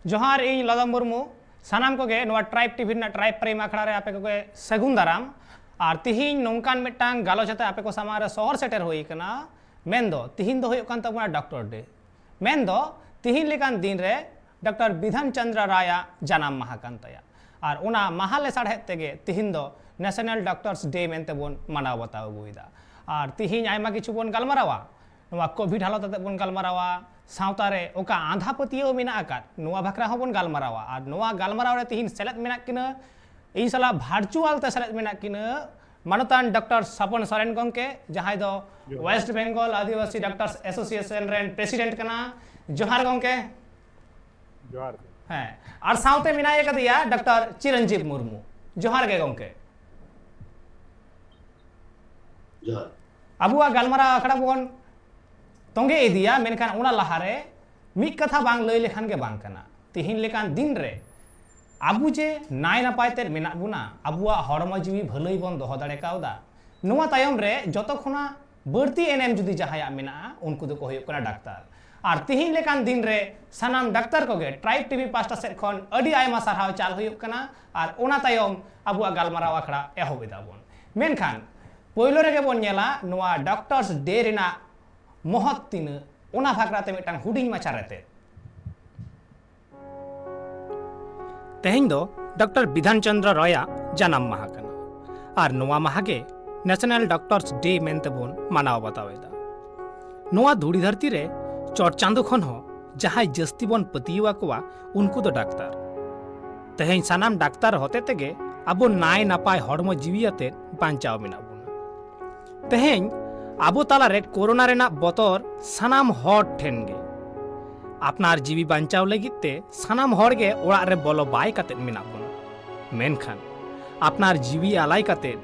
जोहार इन लदा मुर्मू सानाम को ट्राइब टीवी ट्राइब प्रेम आखड़ा रे आपे को सगुन दाराम और तिहिन नोंकान मिटांग गालोचते आपे को सामार सहर सेटर होई कना मेंदो तिहिन दो होयक कान तबना डॉक्टर डे मेंदो तिहिन लेकान दिन रे डॉक्टर बिधान चंद्र राया जनाम माहा कान तया और उना महाले साढ़े तेगे तिहिन दो नेशनल डॉक्टर्स डे मेनते बोन मनाव बताव गुइदा और तिहिन आयमा किछु बोन गालमारावा नोवा कोविड हालत ते बोन गालमारावा सावता रे ओका आंधा पतियो मेना आकात नोवा भाखरा होबन गालमारावा और नोवा गालमाराव रे तिहिन सेलेद मेना किना इ साला भार्चुअल ते सेलेद मेना किना मानतान डॉक्टर सपन सरेन गंके जहां दो वेस्ट बंगाल आदिवासी डॉक्टर्स एसोसिएशन रेन प्रेसिडेंट कना जोहार गंके जोहार है और सावते मिनाय कदिया डॉक्टर चिरंजीव मुर्मू जोहार गे गंके जोहार अबुआ गालमारा अखड़ा बोन तोंगे इदिया मेनखान उना लहारे मिक कथा बांग लई लेखान के बांग कना तिहिन लेकान दिन रे आबू जे नाय नापाय ते मेना बुना आबुआ हड़मो जीवी भलई बन दोहो दाड़े कावदा नोवा तायम रे जतो खुना बढ़ती एनएम जुदी जहाया मेना उनको दो को होय कना डाक्टर और तिहिन लेकान दिन रे सनाम डाक्टर को गे ट्राइब टीवी पास्टा सेट खन अडी आयमा सारहाव चाल होय कना और उना तायम आबुआ गालमाराव आखड़ा एहोबेदा बोन मेनखान पहिलो रे बोन नेला नोवा डॉक्टर्स डे रेना महत तीन उना भागराते मिटांग हुडिंग माचारेते तेहिं दो डॉक्टर बिधान चंद्र राया जनाम माहा कना और नोवा माहा के नेशनल डॉक्टर्स डे मेनते बोन मानाव बतावेदा नोवा धूड़ी धरती रे चोट चांदो खन हो जहां जस्ती बोन पतियुआ कोवा उनको दो डाक्टर तेहिं सानाम डाक्टर होते तेगे अबो नाय नापाय हड़मो जीवियाते बांचाव मेना बोना तेहिं आबो ताला रे कोरोना रेना बतर सानाम हर ठेन गे आपनार जीवी बांचाव लगिते सानाम हर गे ओड़ा रे बोलो बाय काते मेना बोना मेनखान आपनार जीवी आलाय काते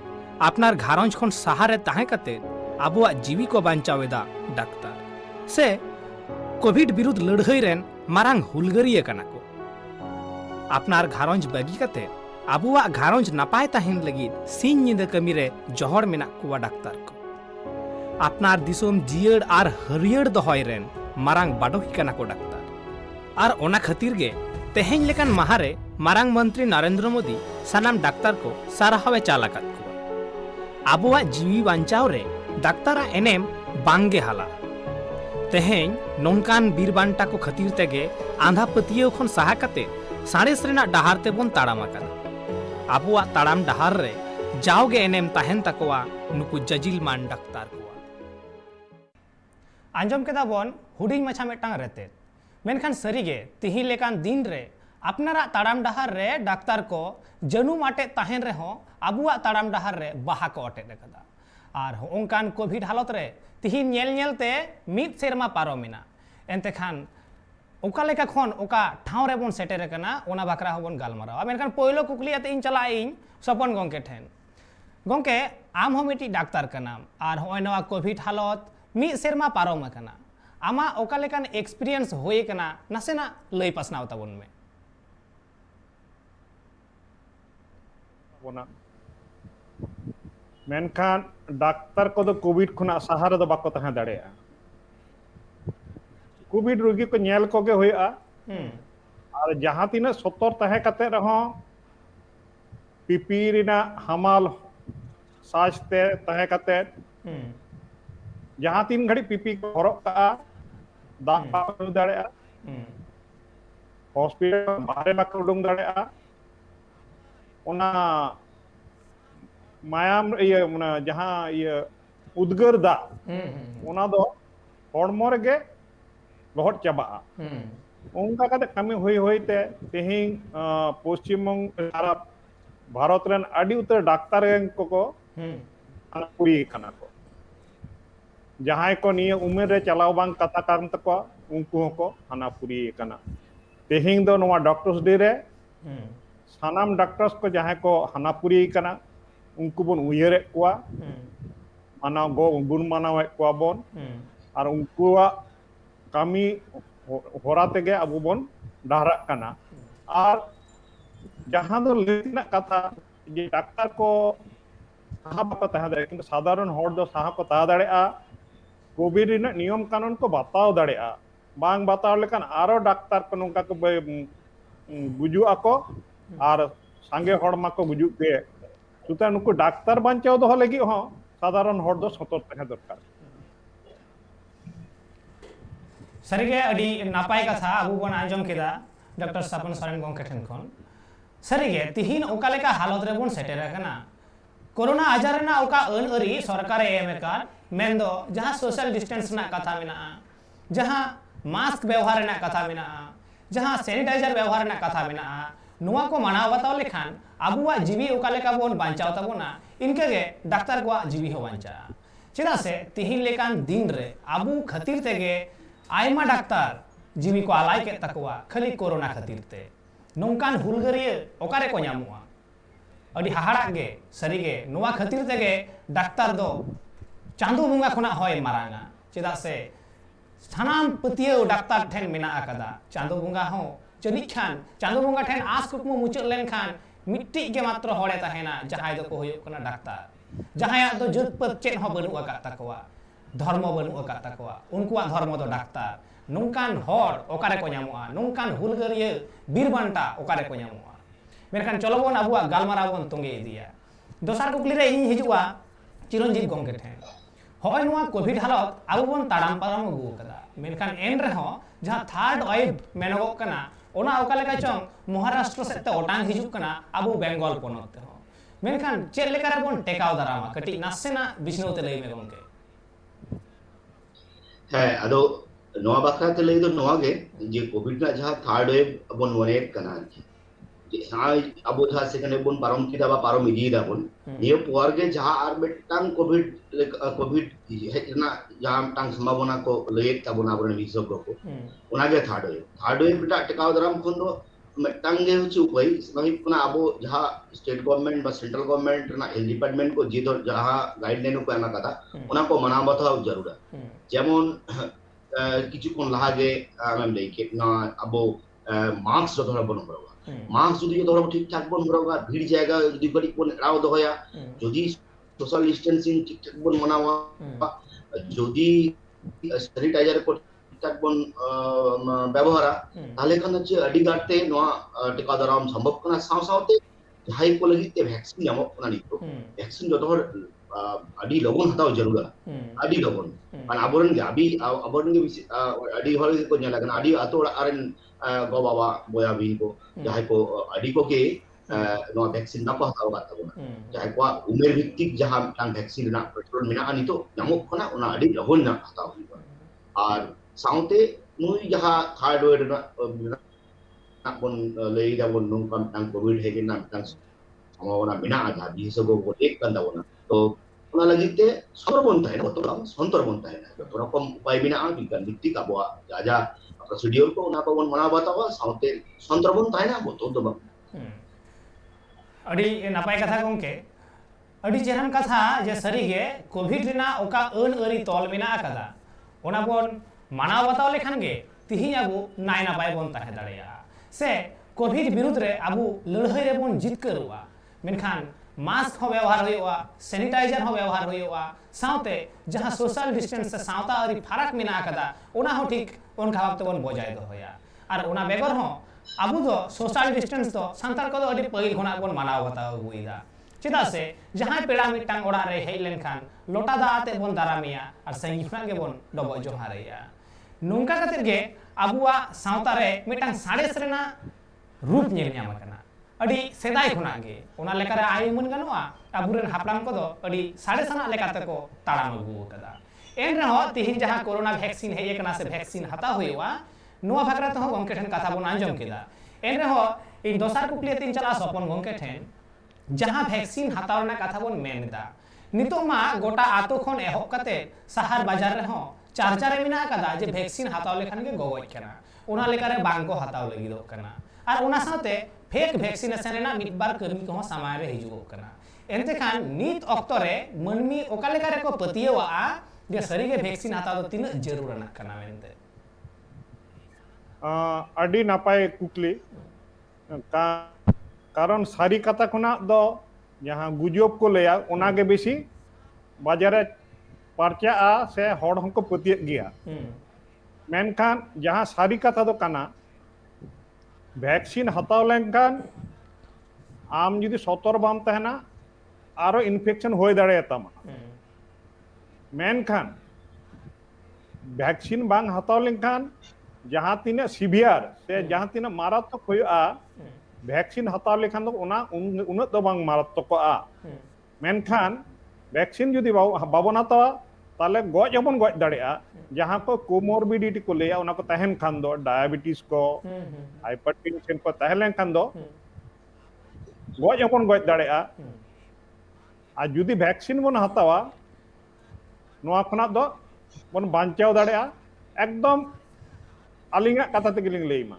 आपनार घारंज खन सहारे ताहे काते आबोआ जीवी को बांचावेदा डाक्टर से कोविड विरुद्ध लड़हई रेन मारांग हुलगरिया कना को आपनार घारंज बागी काते आबोआ घारंज नापाय ताहेन लगिद सिन निंदा कमी रे जोहर मेना कुवा डाक्टर को आपनार दिसोम जियड़ और हरियर दहय रेन मारांग बाडोही कना को डाक्टर और ओना खातिर गे तेहेन लेकान माहारे मारांग मंत्री नरेंद्र मोदी सानाम डाक्टर को साराहवे चालाकात को आबोआ जीवी बांचाव रे डाक्तरा एनेम बांगे हाला तेहेन नोंकान बीर बांटा को खातिर तेगे आंधा पतियो खन सहा काते साड़ेस रेना डहार ते बोन ताड़ाम आकादा आबोआ ताड़ाम डहार रे जाओगे एनेम ताहेन तकोआ नुकु जजिल मान डाक्तर को आंजम केदा बोन हुडिंग माछा मेटांग रेते मेनखान सरीगे तिहिन लेकान दिन रे अपनारा ताड़ाम डहार रे डाक्तर को जनु माटे ताहेन रे हो आबुआ ताड़ाम डहार रे बाहा को अटे कदा और ओंकान कोविड हालत रे तिहिन नेल नेलते मिद सेरमा पारोमिना एनते खान ओका लेका खन ओका ठाव रे बोन सेटेर कना ओना बाकरा होबन गालमाराव मेनखान पहिलो कुकली आते इन चला इन सपन गंके ठेन गंके आम हो मिटी डाक्तर कना और होय नवा कोविड हालत मी सेरमा पारोम कना आमा ओका लेकान एक्सपीरियंस होए कना नासेना लई पासनाव ताबन में बोना मेनखान डाक्तर को दो कोविड खुना सहारा दो बाको तहां दाड़ेया कोविड रोगी को नेल को गे होया और जहां तिना सतर तहे कते रहो पीपी रिना हमाल साजते तहे कते जहां तीन घड़ी पीपी को हरक का दाग बाको दाड़ेया हॉस्पिटल बाहरे बाको उडुंग दाड़ेया ओना मायाम ये मना जहां ये उद्गर दा ओना दो हड़मो रेगे लहट चाबा उनका कते कमी होई होईते तेहिं पश्चिम बंग भारत रेन आडी उतर डाक्तर को पुरी खाना को जहां को निये उमेर रे चलाव बांग कथा कारण तको उनको को हानापुरी कना तेहिं दो नोवा डॉक्टर्स डे रे सानाम डॉक्टर्स को जहां को हानापुरी कना उनको बन उयरे कोआ माना गो गुण मानावे कोआ बोन और उनको कमी होरा तेगे अबो बोन डारा कना और जहां दो लेना कथा जे डाक्टर को साहा बाको तहा दाड़े किंतु साधारण हर दो साहा को तहा दाड़ेआ कोविड रिना नियम कानून को बताओ दाड़ेया बांग बताओ लेकिन आरो डाक्तार को नोंका को गुजु आको और सांगे हड़ माको गुजु पे सुता नुको डाक्तार बांचाओ दो लगी हो साधारण हड़ दो सतर्क तहे दरकार सरिगे अडी नापाय कथा अबु बन आंजम केदा डॉक्टर सापन सोरेन गोंके ठेन खन सरिगे तिहिन ओका लेका हालत रे बन सेटेर कना कोरोना आजार ना ओका अन अरी सरकार एम एकार मेंदो जहां सोशल डिस्टेंस ना कथा मेना जहां मास्क व्यवहार ना कथा मेना जहां सैनिटाइजर व्यवहार ना कथा मेना नुआ को मानाव बताव लेखान आबुआ जीवी ओका लेका बोन बांचाव ताबोना इनके गे डाक्तार को जीवी हो बांचा चेदा से तिहिन लेकान दिन रे आबु खातिर तेगे आयमा डाक्तार जीवी को आलाय के तकवा खाली कोरोना खातिर ते नोंकान हुलगरिया ओकारे को ᱧᱟᱢᱚᱜᱼᱟ अडी हाहाड़ा गे सरीगे नुआ खातिर तेगे डाक्तार दो चांदो बुंगा खुना होय मारांगा चेदा से सानाम पतियो डाक्तार ठेन मेना आकदा चांदो बुंगा हो जनी खान चांदो बुंगा ठेन आस कुकमु मुचुत लेन खान मिट्टी के मात्र होड़े तहेना जहाय दो को होयो कना डाक्तार जहाया दो जुतपत चेन हो बनु आका तकवा धर्म बनु आका तकवा उनकुआ धर्म दो डाक्तार नोंकान हर ओकारे को ᱧᱟᱢᱚᱜᱼᱟ नोंकान हुलगरिया बीरबांटा ओकारे को ᱧᱟᱢᱚᱜᱼᱟ मेरखान चलो बन अबुआ गालमाराव बन तोंगे इदिया दोसार कुकली रे इन हिजुआ चिरंजीव गोंके ठेन होय नुआ कोविड हालत आबु बन ताड़ाम पाराम अगु कदा मेरखान एन रे हो जहां थर्ड वेव मेनगो कना ओना ओका लेका चंग महाराष्ट्र सेते ओटांग हिजु कना आबु बेंगल पोनत ते हो मेरखान चेल लेका रे बन टेकाव दारामा कटी नासेना बिष्णुते लई मे गोंके है अदो नोआ बाखरा ते लई दो नोआ गे जे कोविड ना जहां थर्ड वेव बन वनेत कना हाँ अब जहाँ सेकंड वेव बन पारम किदा बा पारम इदीदा बन ये पोर के जहाँ आर बेटांग कोविड हेतना जहाँ टांग संभावना को लेक ताबोना बन विशेषज्ञ को उनागे थर्ड वेव बेटा टेकाव दराम खन दो मेटांग गे हुचु उपाय सही पुना अबो जहाँ स्टेट गवर्नमेंट बा सेंट्रल गवर्नमेंट ना हेल्थ डिपार्टमेंट को जे दो जहाँ गाइडलाइन को एमा कथा उना को मना बताव जरूर जेमन किछु कोन लागे आम लेके ना अबो मास्क जो धरा बन करवा मास्क जुदी जो धरा ठीक ठाक बन करवा भीड़ जाएगा जुदी बड़ी कोन राव दोया जुदी सोशल डिस्टेंसिंग ठीक ठाक बन मनावा जुदी सैनिटाइजर को ठीक ठाक बन व्यवहार ताले खान चे अडी गाते नोआ टिका दराम संभव कना साव सावते जहाई को लगी ते वैक्सीन जामो कना नितो वैक्सीन जो धर अडी लगन हताव जरूर अडी लगन अन आबरन गाबी आबरन के अडी हल को ᱧᱮᱞ कना अडी आतो आरन गो बाबा बोया भी को जहाई को अडी को के नो वैक्सीन ना को हताव गाता बना जहाई को उमेर भित्तिक जहां टांग वैक्सीन ना पेट्रोल मेना अनितो ᱧᱟᱢᱚᱜ कना ओना अडी लगन ना हताव और साउते नुई जहां थर्ड वेव ना बन लई दा बन नोंकान टांग कोविड हेगे ना टांग संभावना मेना आजा दिसो को एक कंदा बना तो उना लगिते सरबन ताहे ना तो संतर बन ताहे ना तो रकम उपाय बिना बिज्ञान भित्तिक आबो जाजा प्रोसीडियर को उना को बन मना बतावा साउते संतर बन ताहे ना तो दो अडी नापाय कथा गोंके अडी चेहरान कथा जे सरीगे कोविड रिना ओका अन अरी तोल मेना कदा ओना बन मानाव बताव लेखान गे तिहिं आबु नाय नापाय बन ताहे दाड़ेया से कोविड विरुद्ध रे आबु लड़ाई रे बन जितकरुआ मेनखान मास्क हो व्यवहार होयोआ सैनिटाइजर हो व्यवहार होयोआ साउते जहां सोशल डिस्टेंस से साउता अरी फरक मेना कदा ओना हो ठीक ओनका भाबते बन बजाय दो होया और ओना बेगर हो आबु दो सोशल डिस्टेंस तो सांतार को अडी पहिल खना बन मानाव बताव गुइदा चेदा से जहां पेड़ा मिटांग ओड़ा रे हेइ लेनखान लोटा दाते बन दारामिया और संगी खना के बन डबो जोहारैया नोंका खातिर गे आबुआ साउता रे मिटांग साडेस रेना रूप नेल ᱧᱟᱢ कना अडी सेदाय खुना गे ओना लेका रे आय मन गनवा आबुरेन हापलाम को दो अडी साडे सना लेका तको ताड़ाम अगु कदा एन रहो तिहिन जहां कोरोना वैक्सीन हेय कना से वैक्सीन हता होयवा नुआ भागरा तो गंके ठेन कथा बन आंजम केदा एन रहो इन दोसार कुकली तीन चला सपन गंके ठेन जहां वैक्सीन हतावना कथा बन मेनदा नितो मा गोटा आतो खन एहो कते शहर बाजार रे हो चार मेना कदा जे वैक्सीन हताव लेखान के गगoj कना ओना लेका रे बांको हताव लगिदो कना और ओना साथे फेक वैक्सीनेशन रेना मिद बार कर्मी को समय रे हिजुओ कना एनते खान नीत ऑक्टो रे मनमी ओका लेका रे को पतियवा जे सरीगे वैक्सीन हताव दो तीन जरूर ना कना मेनते अडी नापाय कुकली कारण सारी कथा खुना दो जहां गुजब को लेया ओना के बेसी बाजारे परचाआ से हड़ हंको पतियेग गया मेनखान जहां सारी कथा दो कना वैक्सीन हताव लेनखान आम जुदी सतर बाम तहना आरो इन्फेक्शन होय दाड़ेयातामा मेनखान वैक्सीन बांग हताव लेनखान जहां तीना सिवियर से जहां तीना मारात्मक होया वैक्सीन हताव लेखान दो उना दो बांग मारात्मकआ मेनखान वैक्सीन जुदी बाबन हतावा ताले गज हबन गज दाड़ेया जहां को कोमोरबिडिटी को लेया उना को तहन खान दो डायबिटीज को हाइपरटेंशन को तहलेन खान दो गज हबन गज दाड़ेया आ जुदी वैक्सीन बन हतावा नोआ खना दो बन बांचाव दाड़ेया एकदम आलिंगा कथा तेगिलिंग लेइमा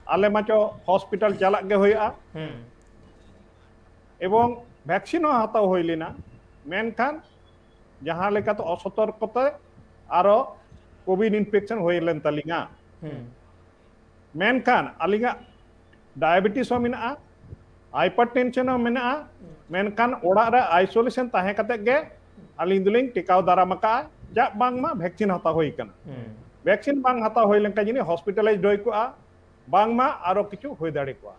आले माचो हॉस्पिटल चालाक गे होया एवं वैक्सीन हताव होय लेना मेनखान जहां लेका तो असतर्कता आरो कोविड इन्फेक्शन होय लेन तालिंगा मेनखान आलिंगा डायबिटीज हो मेना हाइपरटेंशन हो मेना मेनखान ओड़ा रे आइसोलेशन ताहे कते गे आलिंग दुलिंग टिकाव दारामका जा बांगमा वैक्सीन हताव होय कना वैक्सीन बांग हताव होय लेनका जिनि हॉस्पिटलाइज होय कोआ बांगमा आरो किछु होय दाड़े कोआ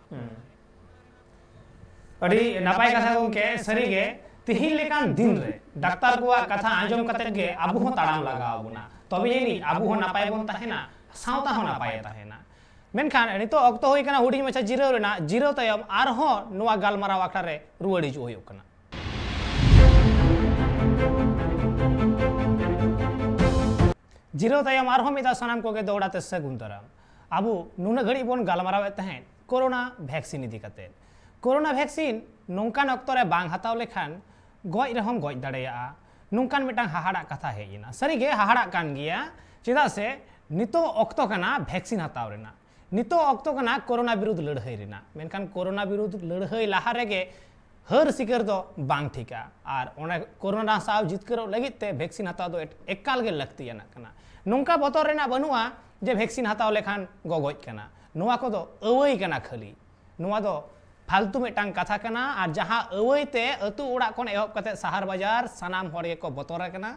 अड़ी नापाय कथा गोंके सरीगे तिहिन लेकान दिन रे डाक्टर को कथा आंजम कते गे आबु हो ताड़ाम लगाव बुना तबे जेनी आबु हो नापाय बोन ताहेना सावता हो नापाय ताहेना मेनखान नितो अक्तो होय कना हुडी मचा जिरो रेना जिरो तयम आर हो नुवा गालमाराव आखड़ा रे रुवाड़ी जो होयो कना जिरो तयम आर हो मिदा सनाम को गे दौड़ाते सगुन तरम आबु नुना घड़ी बोन गालमाराव तहेन कोरोना वैक्सीन इदी कते कोरोना वैक्सीन नोंकान अक्तो रे बांग हताव लेखान गज रहम गज दाड़ेया नोंकान मिटांग हाहाड़ा कथा हेजना सरीगे हाहाड़ा कान गिया चेदा से नितो अक्तो कना वैक्सीन हताव रेना नितो अक्तो कना कोरोना विरुद्ध लड़ाई रेना मेनखान कोरोना विरुद्ध लड़ाई लाहा रेगे हर सिकर दो बांग ठिका और ओना कोरोना साव जितकरो लगित ते वैक्सीन हताव दो एकाल गे लक्तियाना कना नोंका बतर रेना बनुआ जे वैक्सीन हताव लेखान गगज कना नोआ को दो अवई कना खाली नोआ दो फालतू मिटांग कथा कना और जहां अवैते अतु ओड़ा कोन एहब कते शहर बाजार सनाम हर को बतर कना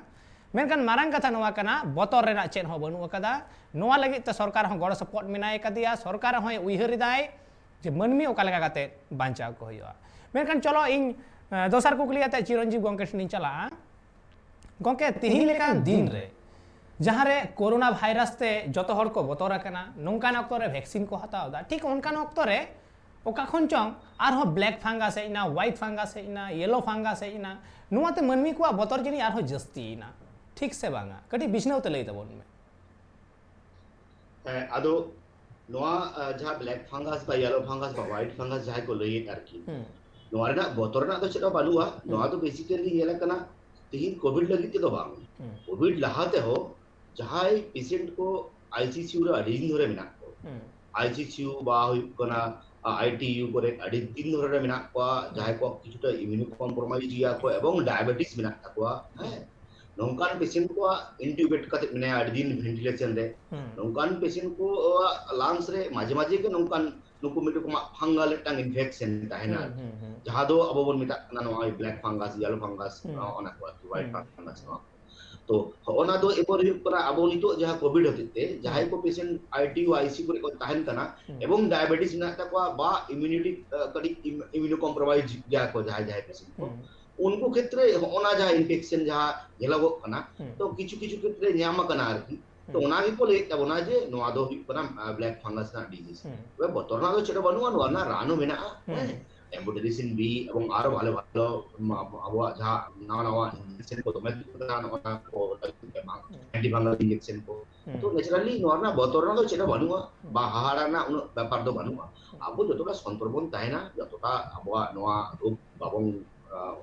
मेनखान मारांग कथा नोआ कना बतर रेना चेन हो बनु कदा नोआ लगित ते सरकार हो गड़ सपोर्ट मिनाय कदिया सरकार हो उइहरिदाय जे मनमी ओका लगा कते बांचाव को होया मेनखान चलो इन दोसर कुकलियाते चिरंजीव गोंके नि चला गोंके तिहिन लेका दिन रे जहां रे कोरोना भाइरस ते जतो हर को बतर कना नोंकान अक्तो रे वैक्सीन को हताव दा ठीक ओनकान अक्तो रे ओका खन चंग आरो ब्लैक फंगस हेना व्हाइट फंगस हेना येलो फंगस हेना नुआते मनमी को बतर जनी आरो जस्ती ना ठीक से बांगा कटी बिछनाव ते लई तबन में आदो नोआ जहां ब्लैक फंगस बा येलो फंगस बा व्हाइट फंगस जहां को लई आरकी नोआ रे बतर ना तो चेदा बानुआ नोआ तो बेसिकली येला कना तिहिन कोविड लगी ते तो बांग कोविड लहाते हो जहां पेशेंट को आईसीयू रे अडिंग धरे मिना को आईसीयू बा हुई कना आईटीयू करे अड़ी दिन धरे मिना को जहां को किछुटा इम्यूनो कॉम्प्रोमाइज या को एवं डायबिटीज मिना को है नोंकान पेशेंट को इंट्यूबेट कते मिना अड़ी दिन वेंटिलेशन रे नोंकान पेशेंट को लंग्स रे माजे माजे के नोंकान नुकु मिटु को फंगल टांग इन्फेक्शन ताहेना जहां दो अब बोन मिता ना नो ब्लैक फंगस येलो फंगस ओना को व्हाइट फंगस तो ओना दो एपर हुक करा अब नितो जहां कोविड होते जहां को पेशेंट आईटीयू आईसीयू करे को ताहेन कना एवं डायबिटीज ना तको बा इम्यूनिटी कडी इम्यूनो कॉम्प्रोमाइज या को जहां जहां पेशेंट को उनको क्षेत्र ओना जहां इन्फेक्शन जहां येलो कना तो किछु किछु क्षेत्र न्याम कना आरकी तो ओना भी को ले तबना जे नोआ दो हुक कना ब्लैक फंगस ना डिजीज वे बतरना दो छेड़ा बनुआ नोना रानो मेना एम्बोटेरिसिन बी एवं आरो भालो भालो आबो जहां नवा नवा इंजेक्शन को दोमे ओना को एंटी फंगल इंजेक्शन को तो नेचुरली नोना बतरना दो छेड़ा बनुआ बा हाहाड़ा ना उन व्यापार दो बनुआ आबो जतोटा संतर्पण ताहेना जतोटा आबो नोआ रोग बाबन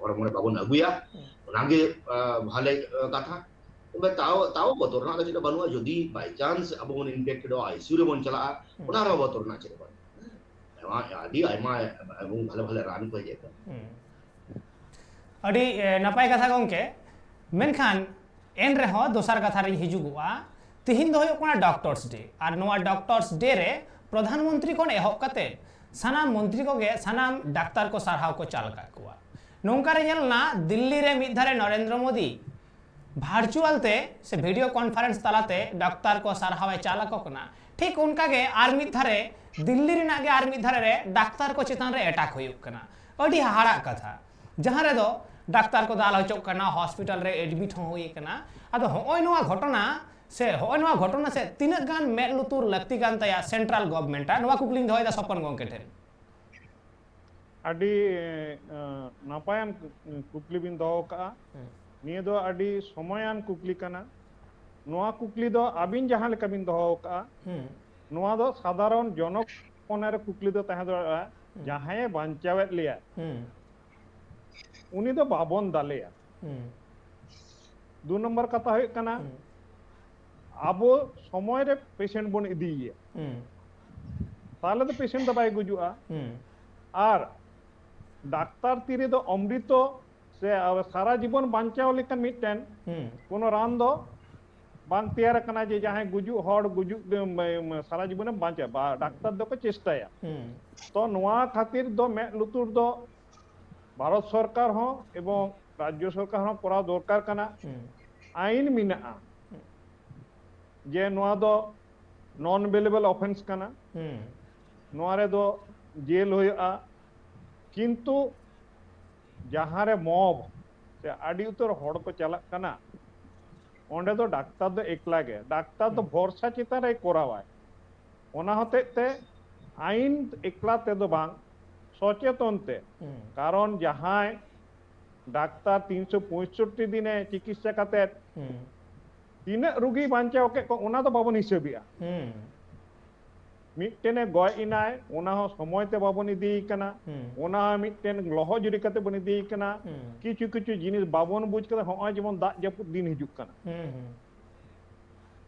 हरमोने बाबन अगुया ओनागे भाले कथा तबे ताओ बतरना दो छेड़ा बनुआ जदी बाय चांस आबो मन इन्फेक्टेड आईसीयू रे बन चला ओना रो बतरना छेड़ा आदि आयमा एवं भाले भाले रान को जेता अडी नपाय कथा गोंके मेनखान एन रे हो दोसर कथा रे हिजुगुआ तिहिन दो होयो कोना डॉक्टर्स डे आर नोआ डॉक्टर्स डे रे प्रधानमंत्री कोन एहब कते सानाम मंत्री को गे सानाम डाक्तार को सारहाव को चाल का कुआ नोंका रे ना दिल्ली रे मिद धारे नरेंद्र मोदी भार्चुअल ते से वीडियो कॉन्फ्रेंस तालाते डॉक्टर को सारहावे चालको कना ठीक उनका गे आर मिद धारे दिल्ली रिना गे आर मिद धारे रे डॉक्टर को चितान रे अटैक हुयुक कना अडी हाड़ा कथा जहां रे दो डॉक्टर को दाल हचोक कना हॉस्पिटल रे एडमिट हो हुई कना अदो होय नोआ घटना से तीना गान मेद लुतुर लक्ति गान तया सेंट्रल गवर्नमेंट नोआ कुकलिंग दोय दा सपन गोंके ठेन अडी नापायन कुकली बिन दो का निये दो अडी समयान कुकली कना नोआ कुकली दो अबिन जहां लेका बिन दो का नोआ दो साधारण जनक पनेर कुकली दो तहे दो जहां बांचावेत लिया उनी दो बाबन दालेया 2 नंबर कथा हुई कना आबो समय रे पेशेंट बन इदीये ताले तो पेशेंट दो बाय गुजुआ और डाक्तार तीरे दो अमृत से सारा जीवन बांचाव लेकन मिटन कोनो रान दो बांग तैयार कना जे जहां गुजु हड़ गुजु सारा जीवन बांचा बा डाक्तार दो को चेष्टाया तो नोआ खातिर दो मे लुतुर दो भारत सरकार हो एवं राज्य सरकार हो करा दरकार कना आईन मिना जे नोआ दो नॉन अवेलेबल ऑफेंस कना नोआ रे दो जेल होया किंतु जहां रे मॉब से आड़ी उतर हड़ को चला कना ओंडे दो डाक्तार दो एकला गे डाक्तार दो भरोसा चितान रे कोरावाय ओना होते ते आईन एकला ते दो बांग सचेतन ते कारण जहां डाक्तार 365 दिने चिकित्सा काते तीन रुगी बांचाव के ओना तो बाबन हिसाबिया मिटने गय इनाय ओना हो समय ते बाबन इदी कना ओना मिटन लहो जुरी कते बन इदी कना किछु किछु जिनिस बाबन बुझ कते होय जेमन दा जपुत दिन हिजुक कना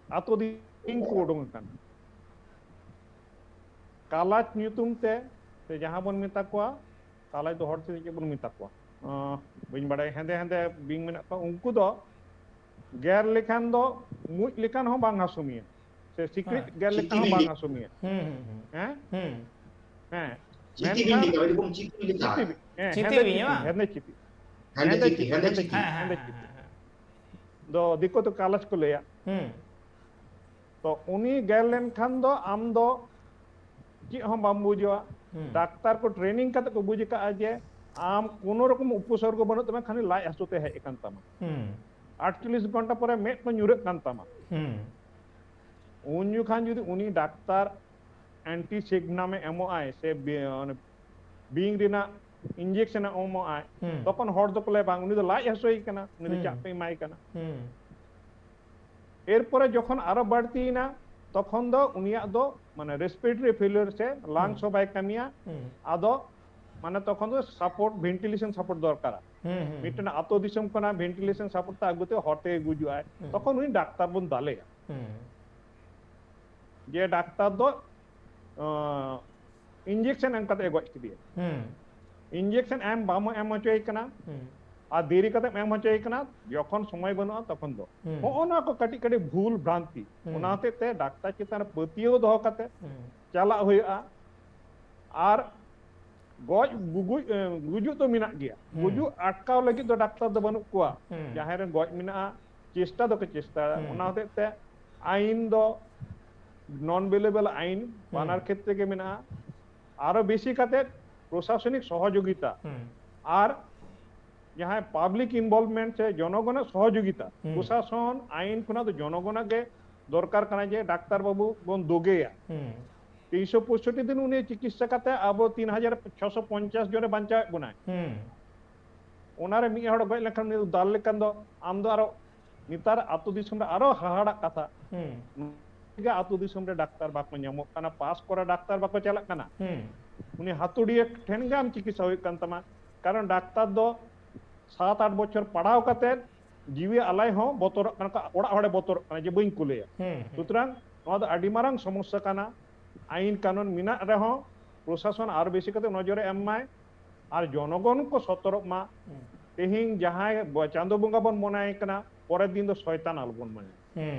आतो दिन को उडोंग कना कालाच न्यूतुम ते जहां बन मिता कोआ कालाच दो हर से के बन मिता कोआ बइन बड़ाय हेंदे हेंदे बिंग मेना को उनको दो गैर लेखान दो मुज लेखान हो बांग हासुमिया से सीक्रेट गैर लेखान हो बांग हासुमिया हैं चिति बिन दिखा वेदी बम चिति लिखा चिति बिया हेंदे चिति हेंदे चिति दो दिको तो कालाच को लेया तो उनी गैर लेन खान दो आम दो कि हम बाम बुझवा डाक्तार को ट्रेनिंग करते को बुझ का जे आम कोनो रकम उपसर्ग बनो तमे खाली लाई हसुते है एकान तमा 48 घंटा पर मेट को न्यूरे कान तमा उन्यू खान जुदी उनी डाक्तार एंटीसेग्ना में एमओ आय से बीइंग रिना इंजेक्शन एमओ आय तखन हर दो प्ले बांग उनी दो लाई हसोई कना उनी दो चापे माई कना एरपरे जखन आरो बाड़ती ना तखन दो उनिया दो माने रेस्पिरेटरी फेलियर से लंग्स हो बाय कमिया आदो माने तखन दो सपोर्ट वेंटिलेशन सपोर्ट दरकार मिटन आतो दिसम कना वेंटिलेशन सपोर्ट ता अगुते हटे गुजु आय तखन उनी डाक्तार बन दालेया जे डाक्तार दो इंजेक्शन एम कते गज किदिया इंजेक्शन एम बाम एम होचोय कना आ देरी कते एम होचोय कना जखन समय बनुआ तखन दो ओना को कटी कटी भूल भ्रांति ओनाते ते डाक्तार चितान पतियो दो कते चला होया आर गज गुजु तो मिना गया गुजु अटकाव लगी तो डाक्तार दो बनु कोआ जहां रे गज मिना चेष्टा दो के चेष्टा ओनाते ते आईन दो नॉन अवेलेबल आईन बानार क्षेत्र के मिना आरो बेसी कते प्रशासनिक सहयोगिता और जहां पब्लिक इनवॉल्वमेंट से जनगण सहयोगिता प्रशासन आईन खुना तो जनगण के दरकार कना जे डाक्तार बाबू बन दोगेया 365 दिन उन्हें चिकित्सा करते अब 3650 जने बांचा बनाए ओनारे मी हड़ गय लेखन दाल लेखन दो आम दो आरो नितार आतु दिसम रे आरो हाहाड़ा कथा के आतु दिसम रे डाक्तार बाको ᱧᱟᱢᱚᱜ कना पास करा डाक्तार बाको चलक कना उनी हातुड़ी ठेन गाम चिकित्सा हुई कन तमा कारण डाक्तार दो 7-8 बछर पढ़ाव कते जीवी आलाय हो बतर कना ओड़ा हड़े बतर कना जे बइन कुलेया सुतरां नोआ दो आडी मारांग समस्या कना आईन कानून मिना रहो प्रशासन और बेसी कते नजरे एमाय और जनगण को सतर्क मा तेहिं जहां चांदो बंगा बन मनाय कना परे दिन दो शयतान आलबन मने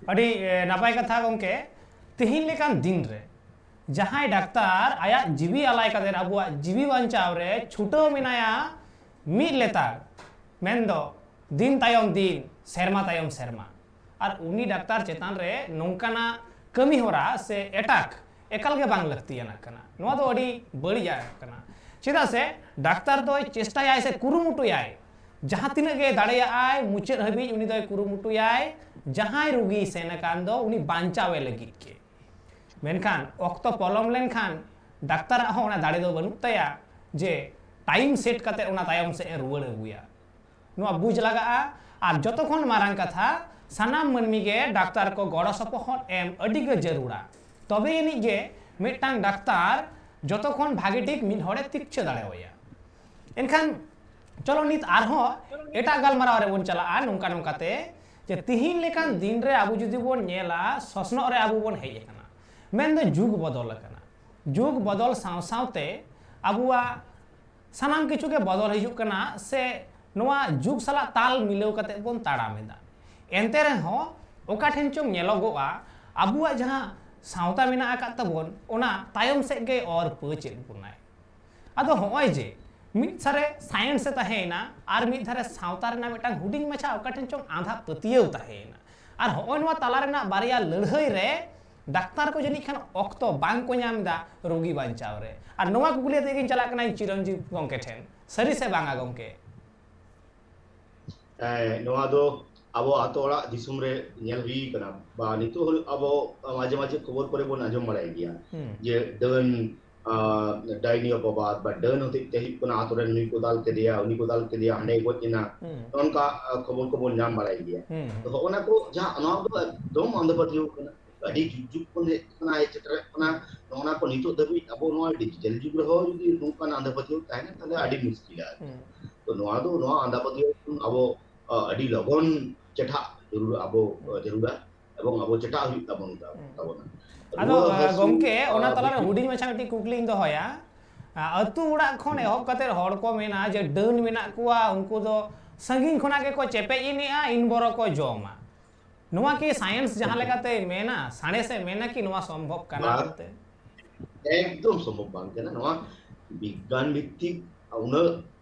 अड़ी नापाय कथा गंके तेहिं लेकान दिन रे जहां डाक्तार आया जीवी आलाय कते अबुआ जीवी बांचाव रे छुटो मिनाया मी लेता मेन दो दिन तायम दिन सेरमा तायम सेरमा और उनी डाक्तार चेतान रे नोंकाना कमी होरा से एटाक एकाल के बांग लगतियाना कना नोआ दो अडी बड़िया कना चेदा से डाक्तार दो चेष्टायाय से कुरुमुटुयाय जहां तिना गे दाड़ेयाय मुचाद हबी उनी दो कुरुमुटुयाय जहां रुगी सेनकान दो उनी बांचावे लगी के मेनखान ऑक्तो पलम लेनखान डाक्तार हो ओना दाड़े दो बनु तया जे टाइम सेट कते ओना तायम से रुवाड़ अगुया नुआ बुझ लगा और जतखन मारांग कथा सानाम मनमी गे डाक्तार को गड़ सपोहद एम अडी गे जरूरा तबे एनी गे मिदटांग डाक्तार जतखन भागे ठीक मिद हड़े तिक्छ दाड़ेया एनखान चलो नित आरहो एटा गालमाराव रे बोन चला नोंका नोंकाते जे तिहिन लेकान दिन रे आबु जुदी बोन नेला ससनो रे आबु बोन हेय कना मेन दो जुग बदल कना जुग बदल साव सावते आबुआ सानाम किछु के बदल हिजु कना से नोआ जुग साला ताल मिलाव कते बोन ताड़ामेदा एनते रहो ओका ठेन चों नेलोगोआ आबुआ जहां सावता मेना आका तबोन ओना तायम से गे और पचेल बुनाय आदो होय जे मिद सारे साइंस से तहेना और मिद धारे सावता रेना मिटांग हुडिंग मछा ओका ठेन चों आधा पतियव तहेना और होय नोआ ताला रेना बारिया लड़हई रे डाक्तार को जनी खान ऑक्तो बांग को नामदा रोगी बांचाव रे और नोआ कुकुलिया तेगिन चला कना चिरंजीव गंके ठेन सरी से बांगा गंके नोआ दो अब आतोड़ा दिसुम रे नेल हुई कना बा नितो अब माजे माजे खबर करे बोन आजम बड़ाई गया जे डन डायनियो को बात बा डन होते तेहि कोना आतोरे नुई को दाल के दिया हंडे को चिना उनका खबर को बोन नाम बड़ाई गया तो ओना को जहां नोआ दो एकदम अंधपतियो कना अडी जुग को ने कना ए चित्र कना नोना को नितो दबी अब नोआ डिजिटल जुग रहो यदि नोका अंधपतियो ताने तले अडी मुश्किल है तो नोआ दो नोआ अंधपतियो अब अडी लगन चटा जरूर अब जरूर एवं अब चटा हुई तबन तबना आदो गंके ओना तला रे हुडिंग मछा टी कुकलिंग दो होया अतु उड़ा खन एहब कते हड़ को मेना जे डन मेना कुआ उनको दो संगिन खना के को चेपे इनिया इन बरो को जोमा नोआ की साइंस जहां लेकाते मेना साणे से मेना की नोआ संभव कना करते एकदम संभव बांग केना नोआ विज्ञान भित्तिक उन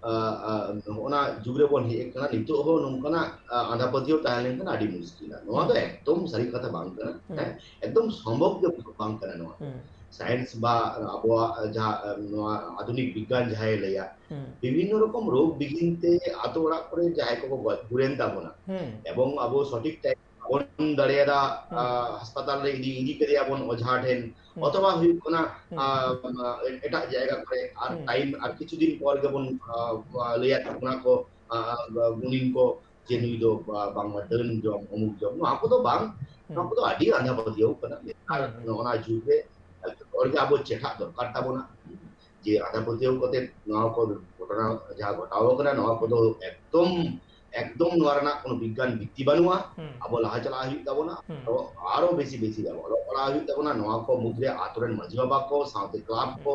ओना जुगरे बोन हे कना नितो हो नोंकना आंधापतियो तायलेन कना अडी मुश्किल नोआ तो एकदम सही कथा बांग कना एकदम संभव के बांग कना नोआ साइंस बा आबो जहां नोआ आधुनिक विज्ञान जहां लया विभिन्न रकम रोग बिगिनते आतोड़ा करे जहां को गुरेन ताबोना एवं आबो सठिक टाइम बोन दाड़ेदा हासपाताल रे इदी करे आबोन ओझा ठेन अथवा हुई कोना एटा जायगा करे और टाइम और किछु दिन पर गेबोन लया कोना को गुनिन को जे नुई दो बांग डन जम अमुक जम नो आपको तो बांग नो को तो अडी आंधा बदियो कना नोना जुगे और के आबो चेठा दरकार ताबोना जे आंधा बदियो कोते नो को घटना जहां घटाव कना नो को तो एकदम नोरना कोनो विज्ञान भित्ति बनुआ अब लाहा चला हुई ताबोना तो आरो बेसी बेसी दाबो पड़ा हुई ताबोना नोआ को मुद्रे आतुरन माजी बाबा को साउथ क्लब को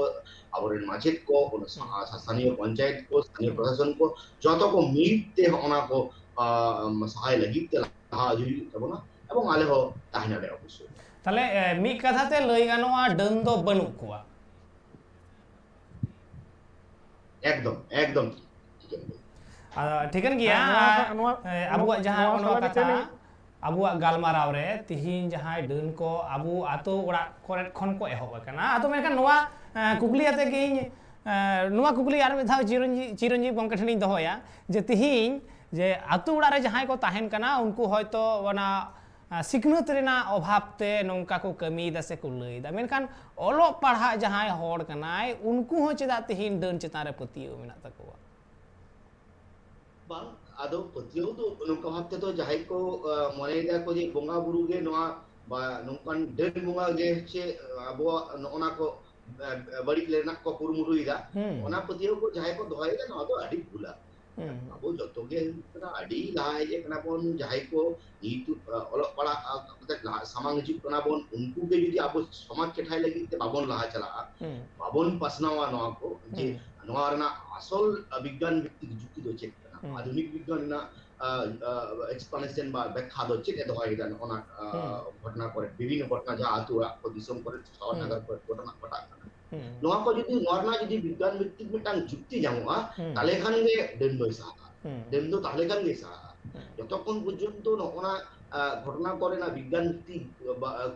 आबोरेन माचेत को स्थानीय पंचायत को स्थानीय प्रशासन को जतो को मिलते होना को सहाय लगिते लाहा हुई ताबोना एवं आले हो ताहिना रे अवश्य ताले मी कथाते लई गानोआ डन दो बनु कोआ एकदम ठीकन गया अबुआ जहां ओनो कथा अबुआ गालमाराव रे तिहिन जहां डन को अबु आतो ओड़ा करे खन को एहब कना आतो मेनखान नोआ कुकली आते गिन नोआ कुकली आर मिधाव चिरंजीव गंके ठनी दहोया जे तिहिन जे आतो ओड़ा रे जहां को ताहेन कना उनको हयतो ओना सिकनत रेना अभावते नोंका को कमी दा से को लईदा मेनखान ओलो पढ़ा जहां हड़ कनाय उनको हो चेदा तिहिन डन चेता रे पतियो मेना तकोआ बांग आदो पतियो तो नोंका भाबते तो जाय को मनेदा को जे बोंगा बुरु गे नोआ बा नोंकान डन बोंगा गे चे अबो नोना को बड़ी लेना को कुरमुरुइदा ओना पतियो को जाय को दोयदा न तो अडी भूला अबो जतो गे कना अडी लाय जे कना बोन जाय को नीतु ओलो पड़ा कते सामांग जी कना बोन उनको के यदि आबो समाज के ठाई लगी ते बाबोन लाहा चला बाबोन पसनावा नोआ को जे नोआ रना असल विज्ञान भित्तिक जुक्ति दो चेक आधुनिक विज्ञान ना एक्सप्लेनेशन बा व्याख्या दो चेक दोहाइदा ओना घटना करे विभिन्न घटना जा आतु को दिसम करे शहर नगर पर घटना पटा नोआ को यदि नोरना यदि विज्ञान भित्तिक मिटांग जुक्ति जामुआ ताले खान गे डेन दो सा डेन दो ताले खान गे सा যতক্ষণ পর্যন্ত নকনা ঘটনা করে না বিজ্ঞান ভিত্তিক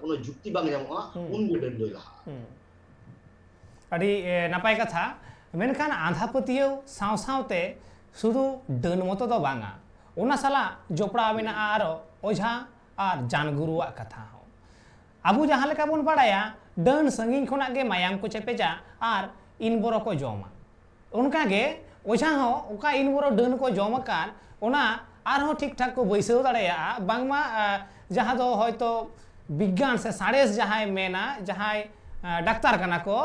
কোনো যুক্তি বাং ᱧᱟᱢᱚᱜᱼᱟ উন ᱜᱮ ᱰᱟᱹᱱ ᱞᱟᱦᱟ ᱟᱹᱰᱤ ᱱᱟᱯᱟᱭ ᱠᱟᱛᱷᱟ ᱢᱮᱱᱠᱷᱟᱱ ᱟᱸᱫᱷᱟ ᱯᱟᱹᱛᱭᱟᱹᱣ ᱥᱟᱶ ᱥᱟᱶᱛᱮ ᱥᱩᱫᱷᱩ ᱰᱟᱹᱱ ᱢᱚᱛᱚ ᱫᱚ ᱵᱟᱝᱟ ᱚᱱᱟ ᱥᱟᱞᱟᱜ ᱡᱚᱯᱲᱟᱣ ᱢᱮᱱᱟᱜᱼᱟ ᱟᱨᱚ ᱚᱡᱷᱟ ᱟᱨ ᱡᱟᱱᱜᱩᱨᱩᱣᱟᱜ ᱠᱟᱛᱷᱟ ᱦᱚᱸ ᱟᱵᱚ ᱡᱟᱦᱟᱸ ᱞᱮᱠᱟ ᱵᱚᱱ ᱵᱟᱲᱟᱭᱟ ᱰᱟᱹᱱ ᱥᱟᱺᱜᱤᱧ ᱠᱷᱚᱱᱟᱜ ᱜᱮ ᱢᱟᱭᱟᱢ ᱠᱚ ᱪᱮᱯᱮᱡᱟ ᱟᱨ ᱤᱱ ᱵᱚᱨᱚ ᱠᱚ ᱡᱚᱢᱟ ᱚᱱᱠᱟᱜᱮ ᱚᱡᱷᱟ ᱦᱚᱸ ᱚᱠᱟ ᱤᱱ ᱵᱚᱨᱚ ᱰᱟᱹᱱ ᱠᱚ ᱡᱚᱢ ᱟᱠᱟᱫ ᱚᱱᱟ ᱟᱨᱦᱚᱸ ᱴᱷᱤᱠ ᱴᱷᱟᱠ ᱠᱚ ᱵᱟᱹᱭᱥᱟᱹᱣ ᱫᱟᱲᱮᱭᱟᱜᱼᱟ ᱵᱟᱝᱢᱟ ᱡᱟᱦᱟᱸ ᱫᱚ ᱦᱚᱭᱛᱚ বিজ্ঞান से साड़ेस जहाँ मेना जहाँ डाक्तार कना को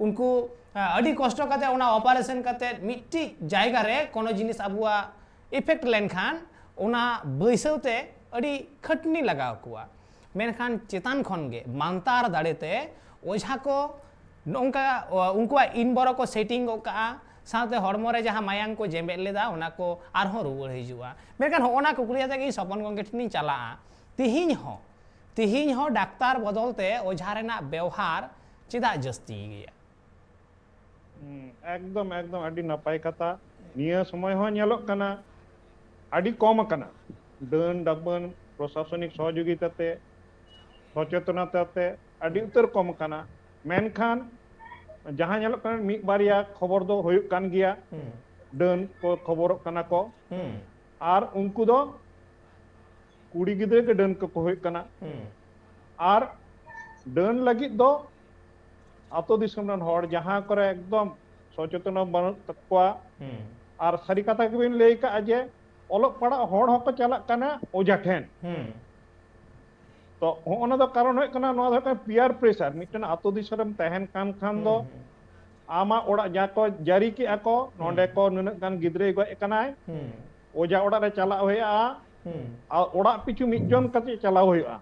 उनको अड़ी कष्ट करते उना ऑपरेशन करते मिट्टी जायगा रे कोनो जिनिस अबुआ इफेक्ट लेनखान उना बैसौते अड़ी खटनी लगाव कुआ मेनखान चेतान खनगे मानतार दाड़ेते ओझा को नोंका उनको इन बरो को सेटिंग का साथे हड़मो रे जहाँ मायांग को जेमेट लेदा उना को आरहों रुवाड़ हिजुआ मेनखान होना कुकुलियाते कि सपन गंगे ठिनी चला तिहिं हो डाक्तार बदलते ओझा रेना व्यवहार चेदा जस्ती गया एकदम एकदम अड़ी नपाय कथा निया समय हो ᱧᱮᱞᱚᱜ ᱠᱟᱱᱟ अड़ी कम कना डन डबन प्रशासनिक सहयोगिता ते सचेतनता ते अड़ी उतर कम कना मेनखान जहां ᱧᱮᱞᱚᱜ ᱠᱟᱱᱟ मिद बारिया खबर दो हुयुग कान गिया डन को खबरok कना को आर उनको दो कुड़ी गिद्रे के डन को हुयुग कना आर डन लगी दो आतो दिसम रन हर जहां करे एकदम सचेतन बन तकवा आर सारी कथा के बिन लई का जे ओलक पड़ा हर हको चला कना ओझा ठेन तो होना दो कारण होय कना नो दो पियर प्रेशर मिटन आतो दिसरम तहन कान खान दो आमा ओड़ा जा को जारी के आको नोंडे को नुन गान गिद्रे गो कनाय ओझा ओड़ा रे चला होया आ ओड़ा पिछु मिजन कते चला होया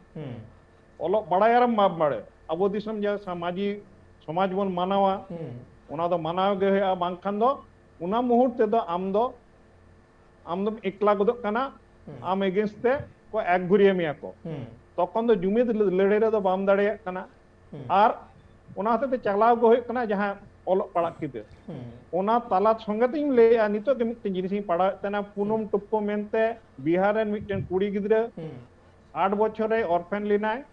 ओलक बड़ायारम माप मारे अबो दिसम जा सामाजिक समाज बन मानावा उना दो मानाव गे होया बांखान दो उना मुहूर्त दो आम दो एकला गदो कना आम एगेंस्ट ते को एक घुरिया मिया को तखन दो जुमिद लड़ाई रे दो बाम दाड़े कना आर उना हते चलाव गो होय कना जहां ओलक पड़ा किते उना ताला संगे तिन लेया नितो के मिट जिनिस पड़ा तना पुनम टुप्पो मेनते बिहार रेन मिटन कुड़ी गिद्रे 8 बछरे ऑर्फेन लिनाय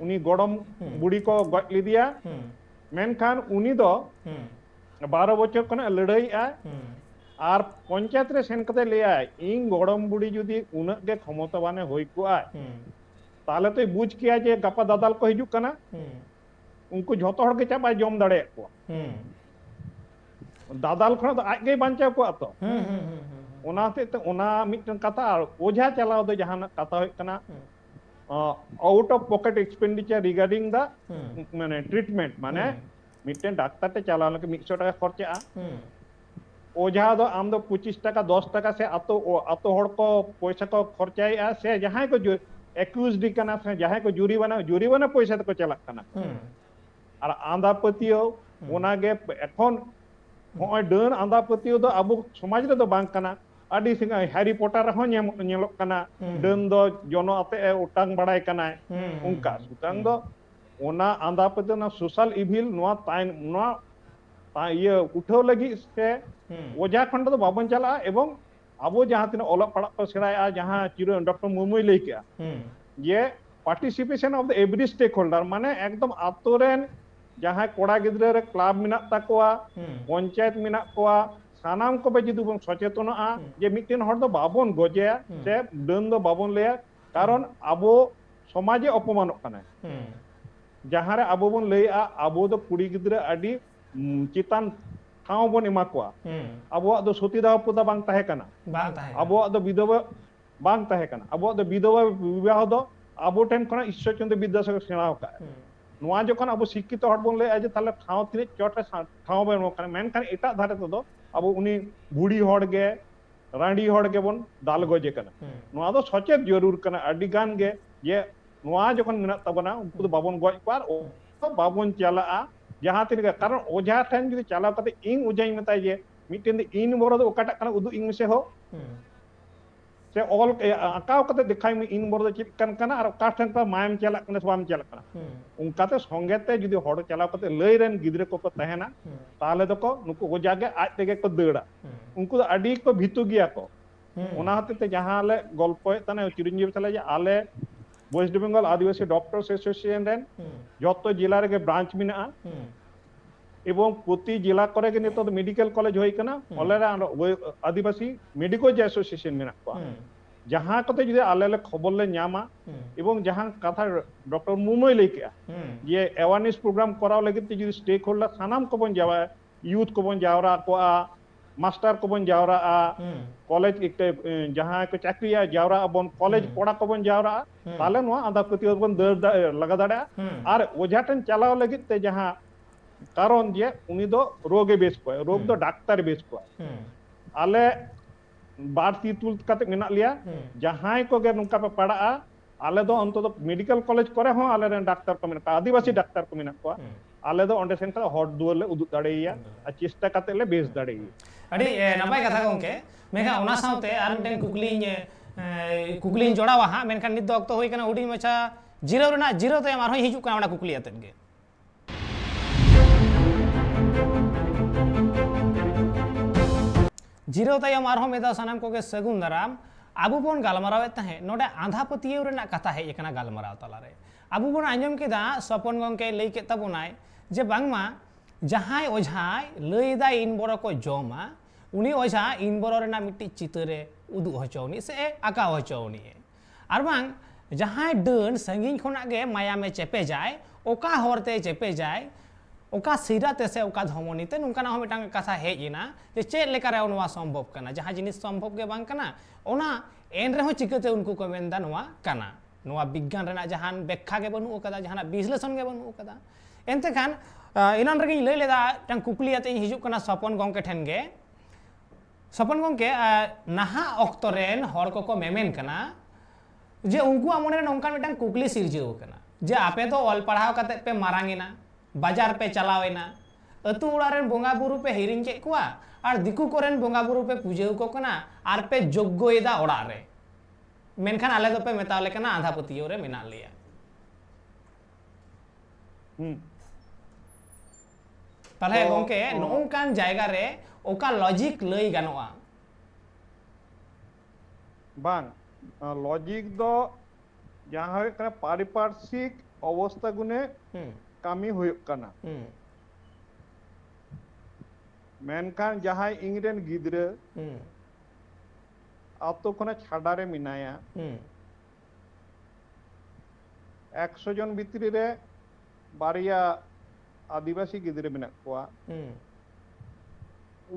उनी गड़म बुड़ी को गज लिदिया मेनखान उनी दो 12 बछर कना लड़ाई आर पंचायत रे सेन कते लेया इन गड़म बुड़ी जुदी उना के क्षमता बाने होई कुआ ताले तो बुझ किया जे गपा दादाल को हिजु कना उनको झोतो हड़ के चाबा जम दाड़े को दादाल खण तो आज गे बांचा को तो ओनाते तो ओना मिटन कथा ओझा चलाव दो जहां कथा होय कना out of pocket expenditure regarding the माने ट्रीटमेंट माने मिटन डाक्टर ते चलाव लके 100 टाका खर्चा ओझा दो आम दो 25 टाका 10 टाका से आतो हड़ को पैसा को खर्चाया से जहां को जो एक्यूज्ड कना से जहां को जुरीवाना पैसा को चला कना और आंधा पतियो ओना गे एखन होय डन आंधा पतियो दो अब समाज रे दो बांग कना आदि सिंग हैरी पॉटर हो ᱧᱮᱞᱚᱜ कना डन दो जनो आते उटांग बड़ाय कना उनका सुतांग दो ओना आंधा पतियो ना सोशल इविल नोआ ताइन नोआ ये उठाव लगी से ओझा खंड दो बाबन चला एवं अब जहां तीन ओलक पड़ा को सेराया जहां चिरो डॉक्टर मुर्मुई लई किया ये participation of the every stakeholder माने एकदम आतोरेन जहां कोड़ा गिद्रे रे क्लब मिना ताकोआ पंचायत मिना कोआ सानाम को बे जुदि बन सचेतनआ जे मिटेन हर दो बाबन गजे से डन दो बाबन लेया कारण अबो समाजे अपमानक कना जहां रे अबो बन लईआ अबो दो कुड़ी गिद्रे अडी चितान ठाव बन एमा कोआ अबो दो सतीदाह पुदा बांग ताहे कना अबो दो विधवा बांग ताहे कना अबो दो विधवा विवाह दो अबो टेन खना ईश्वरचंद्र विद्यासागर सेणाव का नोआ जखन अब शिक्षित हड़ बन ले जे ताले ठाव तिने चोटे ठाव बन मो कना मेनखान एटा धारे तो अब उनी बुढ़ी हड़ गे रांडी हड़ गे बन दाल गजे कना नोआ दो सचेत जरूर कना अडी गान गे जे नोआ जखन मिना तबना उनको बाबन गज पार बाबन चला जहां तीन कारण ओझा ठन जुदी चलाव कते इन ओझाई मेताय जे मिटेन इन बरो दो ओकाटा कना उदु इन मिसे हो से ऑल आकाव कते दिखाई में इन बरो चित कन कना और का ठन का मायम चला कना स्वाम चला कना उनकाते संगेते जुदी हड़ चलाव कते लई रेन गिद्रे को तहेना ताले दो को नुको ओझा गे आज तेगे को देड़ा उनको तो अडी को भितु गिया को ᱚᱱᱟ ᱦᱚᱛᱮ ᱡᱟᱦᱟᱸ ᱞᱮ ᱜᱚᱞᱯᱚᱭᱮᱫ ᱛᱟᱦᱮᱱᱟ ᱪᱤᱨᱚᱧᱡᱤᱵᱤ ᱛᱟᱞᱟ ᱡᱮ ᱟᱞᱮ ওয়েস্ট বেঙ্গল আদিবাসী ডক্টরস অ্যাসোসিয়েশন রেন যত জেলা রেগে ব্রাঞ্চ মেনাᱜᱼᱟ এবং প্রতি জেলা করে গে নিতো মেডিকেল কলেজ হই কানা অলরে আদিবাসী মেডিকল যে অ্যাসোসিয়েশন মেনা কো जहाँ कते जुदे आले खबर ले नामा एवं जहाँ कथा डॉक्टर मुमय लई के ये अवेयरनेस प्रोग्राम कराव लगे ते जुदे स्टेक होल्डर सानाम को बन जावा यूथ को बन जावरा को मास्टर को बन जावरा कॉलेज एक जहाँ को चाकरिया जावरा बन कॉलेज पढ़ा को बन जावरा ताले नो आधा प्रति बन दर लगा दाड़ा और ओझाटन चलाव लगे ते जहाँ कारण जे उनी दो रोगे बेस को रोग दो डॉक्टर बेस को आले बार तीतुल कते मेना लिया जहां को गे नुका पे पड़ा आले दो अंत दो मेडिकल कॉलेज करे हो आले रेन डॉक्टर को मेना आदिवासी डॉक्टर को मेना को आले दो अंडे सेन का हॉट दुअर ले उदु दाड़ेया आ चेष्टा कते ले बेस दाड़ेया अडी नपाय कथा गंके मेखा ओना साउते आर मिटन कुकलिन जोड़ावा हा मेनखान नित दो अक्तो होई कना हुडी मचा जीरो रेना जीरो ते मार होई हिजु कना ओना कुकली अतन गे जीरो तायम आरहों मेदा सनाम को के सगुन दाराम आबू बोन गालमाराव तहे नोडे आंधा पतियव रेना कथा हे एकना गालमाराव तलारे आबू बोन आंजम केदा सपन गंके लई के तबुनाय जे बांगमा जहाय ओझाय लईदा इन बरो को जोमा उनी ओझा इन बरो रेना मिट्टी चितरे उदु हचौनी से आका हचौनी आर बांग जहाय डन संगिन खोना गे माया में चेपे जाय ओका हरते चेपे जाय ओका सिराते से ओका धमनीते नुकाना हो मिटांग कथा हेजिना जे चेक लेकारे नोवा संभव कना जहां जिनिस संभव के बांग कना ओना एन रहो चिकते उनको को मेनदा नोवा कना नोवा विज्ञान रेना जहां व्याख्या के बनु कदा जहां विश्लेषण के बनु कदा एनते खान इनान रगे लई लेदा टांग कुकली आते हिजु कना सपन गंके ठेन गे सपन गंके नाहा ऑक्तो रेन हर को मेमेन कना जे उनको अमने नोंका मिटांग कुकली सिरजेव कना जे आपे तो ऑल पढ़ाव कते पे मारांगिना बाजार पे चलावेना अतु उड़ारेन बोंगा बुरु पे हिरिंग के कुआ और दिकु कोरेन बोंगा बुरु पे पूजेव को कना आर पे जोग्गोयदा ओड़ा रे मेनखान आले दो पे मेतावले कना आधा पतियो रे मेना लिया ताले गोंके नोंकान जायगा रे ओका लॉजिक लई गानोआ बांग लॉजिक दो जहां होय कना पारिपार्श्विक अवस्था गुने कामी हुई कना मेनखान जहां इंग्रेन गिद्रे आतो खना छाड़ारे मिनाया 100 जन भितरी रे बारिया आदिवासी गिद्रे मेना कोआ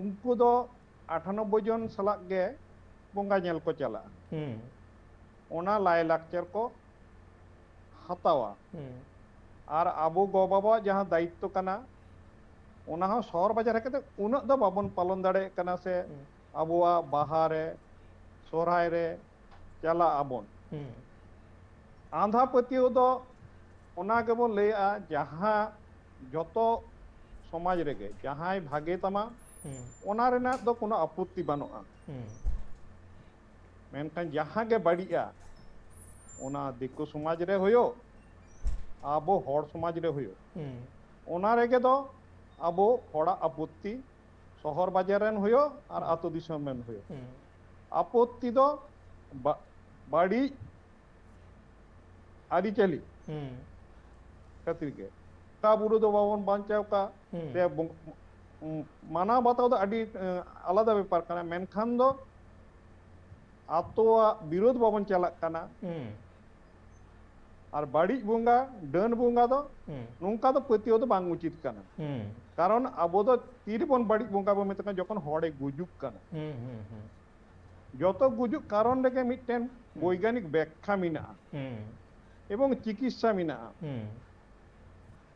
उनको दो 98 जन सलाक गे बोंगा नेल को चला ओना लाय लाक्चर को हतावा और आबो गो बाबा जहां दायित्व कना ओना हो शहर बाजार हेकते उना दो बाबन पालन दाड़े कना से आबोआ बाहा रे सोहराय रे चला आबन आंधा पतियो दो ओना गेबो लेया जहां जतो समाज रेगे जहां भागे तमा ओना रेना दो कोनो आपत्ति बानुआ मेनखान जहां गे बाड़िया ओना दिक्कु समाज रे होयो आबो हर समाज रे हुयो ओना रेगे दो आबो हड़ा आपत्ति शहर बाजार रेन हुयो और आतो दिसम में हुयो आपत्ति दो बाड़ी आदि चली खातिर के का बुरु दो बावन बांचाव का ते माना बताओ दो आदि आलादा व्यापार कना मेनखान दो आतो विरोध बावन चलक कना और बाड़ी बोंगा डन बोंगा दो नुंका दो पतियो दो बांग उचित कना कारण आबो दो तीर बन बाड़ी बोंगा बो मेतका जखन हड़े गुजुक कना जतो गुजुक कारण लेके मिटटेन वैज्ञानिक व्याख्या मिना एवं चिकित्सा मिना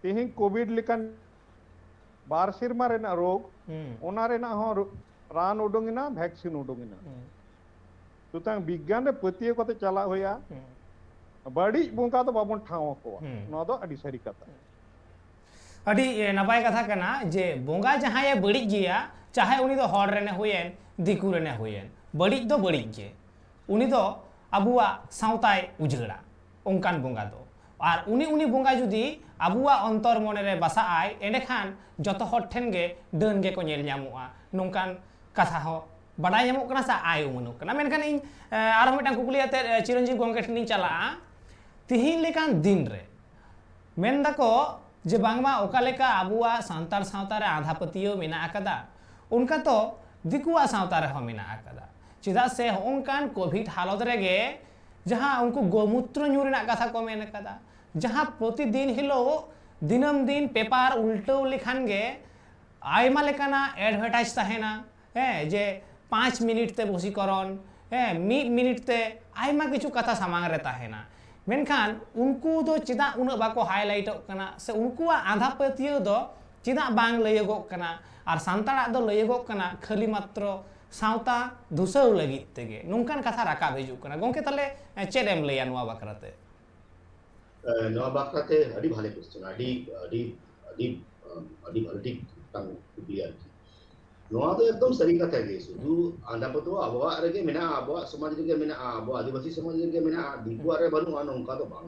तेहिं कोविड लेकन बार सिरमा रेना रोग ओना रेना हो रान उडुंगिना वैक्सीन उडुंगिना सुतरां विज्ञान रे पतियो कते चला होया बाड़ी बोंगा तो बाबन ठाव को नो दो अडी सरी कथा अडी नपाय कथा कना जे बोंगा जहां ये बड़ी गिया चाहे उनी दो हड़ रेने होयेन दिकु रेने होयेन बड़ी दो बड़ी गे उनी दो अबुआ सावताय उजड़ा ओंकान बोंगा दो और उनी बोंगा जुदी अबुआ अंतर मने रे बसा आय एंडे खान जतो हड़ ठेन गे डन गे को नेल न्यामुआ नोंकान कथा हो बड़ा नामोग कना सा आय उमनुग कना मेनखान इन आरो मिटांग कुकली आते चिरंजीव गोंके ठेन चला तिहिन लेकान दिन रे मेन दाको जे बांगमा ओका लेका आबुआ सांतार सावता रे आधा पतियो मेना आकादा उनका तो दिकुआ सावता रे हो मेना आकादा चिदा से होंकान कोविड हालत रेगे जहां उनको गोमूत्र ᱧᱩ ᱨᱮᱱᱟᱜ कथा को मेन कदा जहां प्रतिदिन हिलो दिनम दिन पेपर उल्टो लिखान गे आयमा लेकाना एडवर्टाइज तहेना जे 5 मिनट ते बसीकरण 1 मिनट ते आयमा किछु कथा सामांग रे तहेना मेनखान उनको दो चिदा उन बाको हाईलाइट कना से उनको आधा पतियो दो चिदा बांग लयगो कना और सांताड़ा दो लयगो कना खाली मात्र सावता धुसौ लगी तेगे नोंकान कथा राका हिजु कना गोंके तले चेद एम लैया नोआ बाकराते नोआ बाकराते अडी भाले क्वेश्चन अडी भाले ठीक तंग क्लियर नोआ तो एकदम सही कथा गे सुदु आंदा पतो आबवा रेगे मेना आबवा समाज रेगे मेना आबवा आदिवासी समाज रेगे मेना दिकुआ रे बनु नोंका तो बांग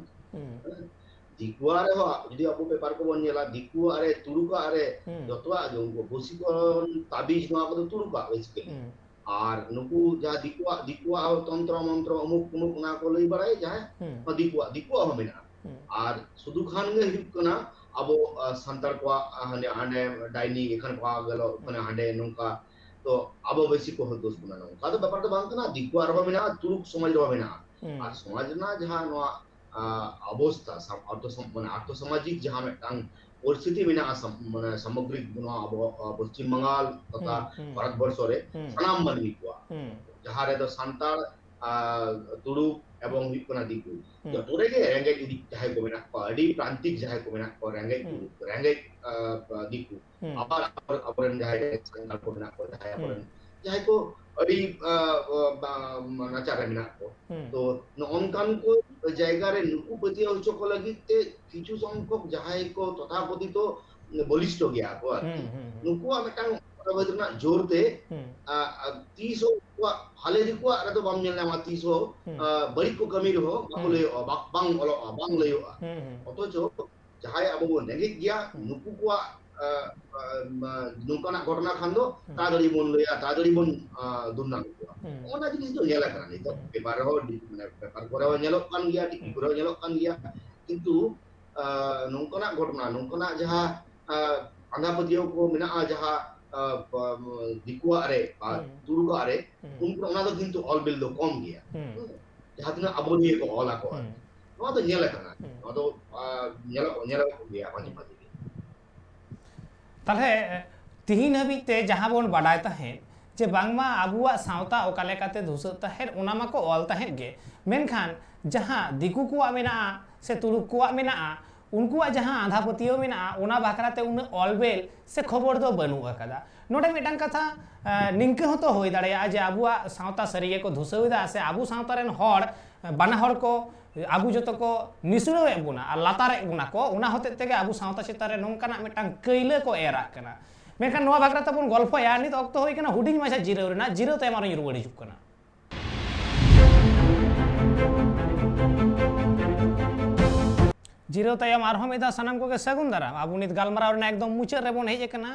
दिकुआ रे हो जदि आपो पेपर को बन नेला दिकुआ रे तुरुका रे जतवा जोंको बसीकरण ताबीज नोआ को तुरुका बेसिकली और नुकु जा दिकुआ तंत्र मंत्र अमुक अमुक ना को लई बड़ाई जाए दिकुआ हो मेना और सुदु खान गे हिकना अब संतार को हांडे डाइनिंग एखन को गेलो कने हांडे नोंका तो अब बेसी को दोष बना नोंका तो ब्यापार तो बांग कना दिकुआ रो मेना तुरुक समाज रो मेना और समाज ना जहां नोआ अवस्था अर्थ सामाजिक जहां मेटांग परिस्थिति मेना माने सामग्रिक नोआ अब पश्चिम बंगाल तथा भारतवर्ष रे सनाम मानवी को जहां रे तो संताल तुरु एवं हुकना दिकु जतो रेगे रेंगे जहां को मेना अडी प्रांतिक जहां को मेना रेंगे दिकु आबार अपरन जहां संताल को मेना को जहां को अडी नाचारे मेना को तो नोनकान को जायगा रे नुकु पति होचो को लगी ते किछु संख्यक जहां को तथाकथित तो बलिष्ठ गया को नुकु मेटांग बदना जोर ते 30 को हाले दिको अरे तो बम नेला मा 30 बड़ी को कमी रहो बाकुले बांग लयो अथचो जहां अब नेगे गया नुकु को नुकाना घटना खान दो तादड़ी बन लया तादड़ी बन दुन्ना को ओना जिनिस तो नेला करा नहीं तो पेपर हो माने पेपर करे नेलो कान गया टिकी करे नेलो कान गया किंतु नुकाना घटना नुकाना जहां आंधापतियो को मेना जहां दिकुआ रे तुरुका रे उनको ओना तो किंतु ऑल बिल दो कम गया जहां तना अबोनिए को ऑला को ओना तो नेला करा ओना तो नेला को गया पानी पानी ताले तिहिन हबीते जहां बोन बाडाय तहे जे बांगमा आबुआ सावता ओका लेकाते धुसत तहे ओना माको ऑल तहे गे मेनखान जहां दिकु कुआ मेना से तुरु कुआ मेना उनको जहां आधापतियो मेना ओना बाकराते उन ऑलबेल से खबर दो बनू अकदा नोडे मिटांग कथा निंके हो तो होई दाड़या जे आबुआ सावता सरिये को धुसौदा से आबु सावता रेन हड़ बाना हड़ को आबु जतो को निसुरो एबुना आ लातारे एबुना को ओना होते तेगे आबु सावता चितारे नोंकाना मिटांग कइले को एरा कना मेनखान नोआ बाकराते बन गल्प या नित अक्तो होई कना हुडिंग माछा जिरो रेना जिरो ते मारो रुवाड़ हिजुग कना जिरो तयम आरहों मेदा सनम को के सगुन दाराम आबु नित गालमाराव रेना एकदम मुचाद रे बोन हेज कना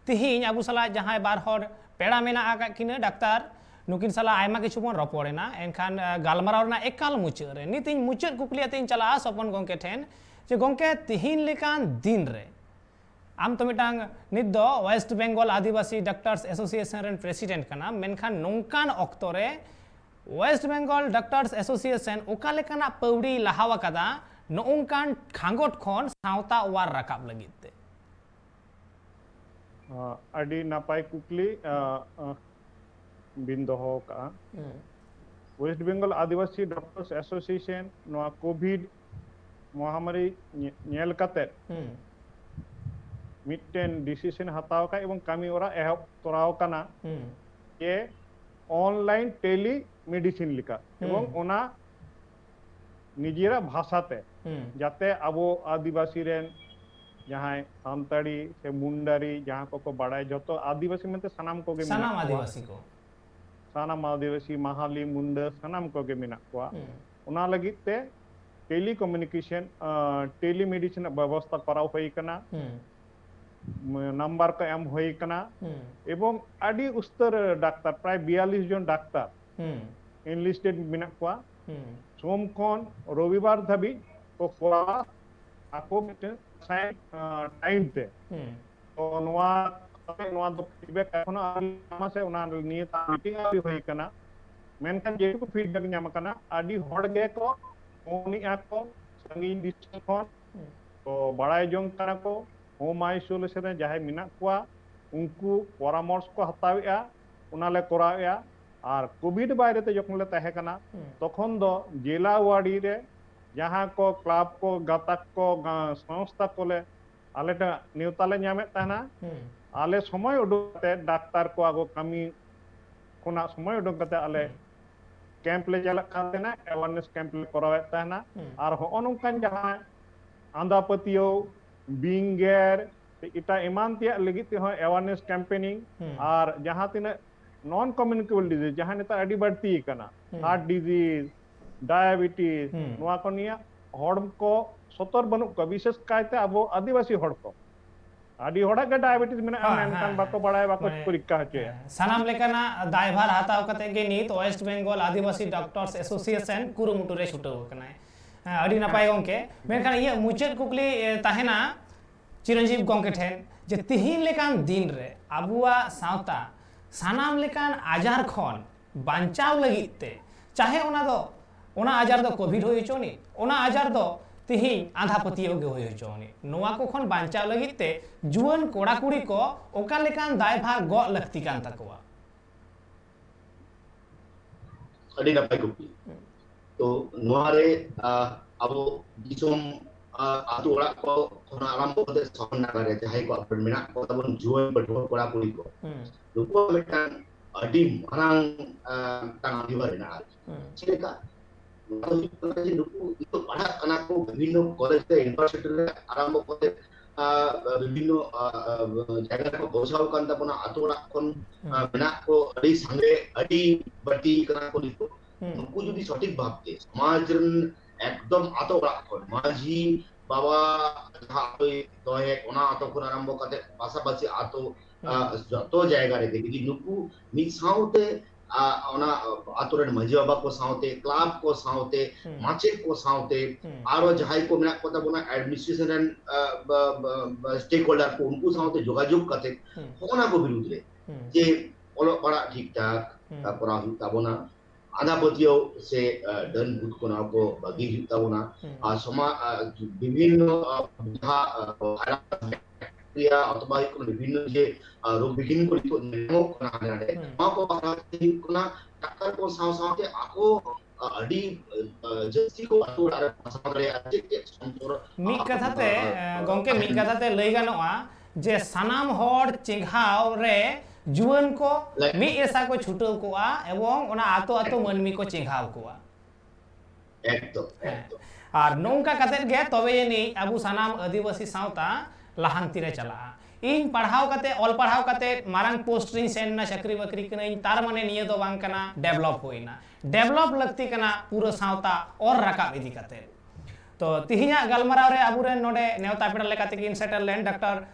तिहिन आबु सला जहां बार हर पेड़ा मेना आका किने डाक्तार नुकिन सला आयमा किछु बोन रपड़ेना एनखान गालमाराव रेना एकाल मुचाद रे नितिन मुचाद कुकलिया तिन चला सपन गोंके ठेन जे गोंके तिहिन लेकान दिन रे आम तो मिटांग नित दो वेस्ट बेंगल आदिवासी डॉक्टर्स एसोसिएशन रेन प्रेसिडेंट कना मेनखान नोंकान ऑक्तो रे वेस्ट बेंगल डॉक्टर्स एसोसिएशन ओका लेकाना पौड़ी लहावा कदा नोंकान खांगोट खोन सावता वार राकाब लगिते अडी नापाय कुकली बिन दोहो का वेस्ट बेंगल आदिवासी डॉक्टर्स एसोसिएशन नोआ कोविड महामारी नेल काते मिटन डिसीजन हताव का एवं कामी ओरा एहब तोराव कना ये ऑनलाइन टेली मेडिसिन लिखा एवं ओना निजेरा भाषाते जाते अबो आदिवासी रेन जहां सांताड़ी से मुंडारी जहां को बड़ाई जतो आदिवासी में सनाम को गे सनाम आदिवासी को सनाम आदिवासी महाली मुंडा सनाम को गे मिना को ओना लगित ते टेली कम्युनिकेशन टेली मेडिसिन व्यवस्था कराव होई कना नाम्बार को एम हुई कना एवं आदि उस्तर डाक्तार प्राय 42 जन डाक्तार इनलिस्टेड मेना कुआ सोम खन रविवार धाबी को कोरा आको मिटे टाइम ते तो नोआ नोआ दो फीडबैक एखोनो आमा से उना निये ता मीटिंग आबि होई कना मेनखान जे को फीडबैक ᱧᱟᱢ कना आदि हड़ गे को ओनी आको संगीन दिसों खन तो बड़ाई जों कना को होम आइसोलेशन रे जाहे मिना कुआ उनको परामर्श को हतावेआ उनाले करावेआ और कोविड बारे ते जखन ले तहे कना तखन दो जिला वाड़ी रे जहां को क्लब को गातक को संस्था को ले आलेटा निउताले ᱧᱟᱢᱮ ताना आले समय उडुकते डाक्तार को आगो कमी खुना समय उडुकते आले कैंप ले चलक काना अवेयरनेस कैंप ले करावे ताना और हो नोंकान जहां आंधापतियो बिंगेर इटा ईमान तिया लगी ते हो अवेयरनेस कैंपेनिंग और जहां तिना नॉन कम्युनिकेबल डिजीज जहां नेता अडी बढ़ती कना हार्ट डिजीज डायबिटीज नोआ को निया हड़म को सतर बनु को विशेष कायते अब आदिवासी हड़ को आदि हड़ा के डायबिटीज में मेनकान बाको बड़ाय बाको परीक्षा हचे सानाम लेकाना दायभार हाताव कते गे नीत वेस्ट बेंगल आदिवासी डॉक्टर्स एसोसिएशन कुरुमुटु रे छुटो कना अडी नपाय गंके मेनखान ये मुचेद कुकली ताहेना चिरंजीव गंके ठेन जे तिहिन लेकान दिन रे आबुआ सावता सानाम लेकान आजार खन बांचाव लगिते चाहे ओना आजार दो कोविड होय चोनी ओना आजार दो तिहिन आंधापतियो गे होय चोनी नोआ को खन बांचाव लगिते जुवन कोड़ा कुड़ी को ओका लेकान दायभार ग लक्ति कान तकवा अडी नपाय कुपी तो नोआरे अब दिसोम आतु ओड़ा को खना आराम को सहन ना करे जहां को अपन मेना को तबन जुवन पठो कोड़ा कुड़ी को रुको लेकान अडी मारांग तंग दिवार ना चिलेका itu pada anakku বিভিন্ন কলেজ তে ইউনিভার্সিটি রে আরম্ভ করে বিভিন্ন জায়গা को বসাও কান তাপনা আতোড়া কোন বিনা को আদি সঙ্গে আদি বাটি কানা को লিখো উনকু যদি সঠিক ভাবতে সমাজ একদম আতোড়া কোন মাঝি বাবা হাতই দয়ে কোনা আতো কোন আরম্ভ করতে পাশাপাশি আতো যত জায়গা রে দেখি নুকু মিট সাউতে ओना आतुरन मजी बाबा को सावते क्लब को सावते माचेट को सावते आरो जहाई को मेना को तबना एडमिनिस्ट्रेशन एंड स्टेक होल्डर को उनको सावते जोगाजोग करते ओना को विरुद्ध रे जे ओलो पड़ा ठीक ठाक तापरा ताबना आधापतियो से डन भूत को ना को बगी ताबना आ समा विभिन्न क्रिया अथवा विभिन्न जे रोग विभिन्न को लिखो नेमो कना हाने मा को बाती कना डाक्टर को साव साव के आको अडी जस्ती को अतोड़ा सामरे आते के संतोर मी कथाते गंके मी कथाते लई गानोआ जे सानाम हर चिंघाव रे जुवन को मी ऐसा को छुटो कोआ एवं ओना आतो आतो मनमी को चिंघाव कोआ एकदम और नोंका कते गे तबे नि अबु सानाम आदिवासी सावता लाहांती रे चला इन पढ़ाव कते ऑल पढ़ाव कते मारंग पोस्ट रिन सेन ना चक्री बकरी कना इन तार माने निये दो बांग कना डेवलप होइना डेवलप लगती कना पूरा सावता और रकाब इदी कते तो तिहिया गलमराव रे अबुरे नोडे नेवता पेडा लेकाते किन सेटल लेन डॉक्टर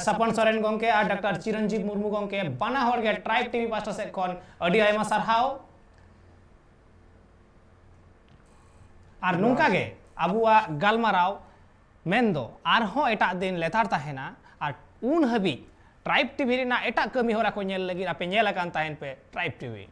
सपन सोरेन गंके और डॉक्टर चिरंजीव मुर्मू गंके बाना हर गे ट्राइब टीवी पास्टा से कोन अडी आयमा सरहाव और नोंका गे अबुआ गलमराव मेंदो आरहो एटा दिन लेतार ताहेना और उन हबी ट्राइब टीवी रेना एटा कमी होरा को नेल लगी आपे नेल कान ताहेन पे ट्राइब टीवी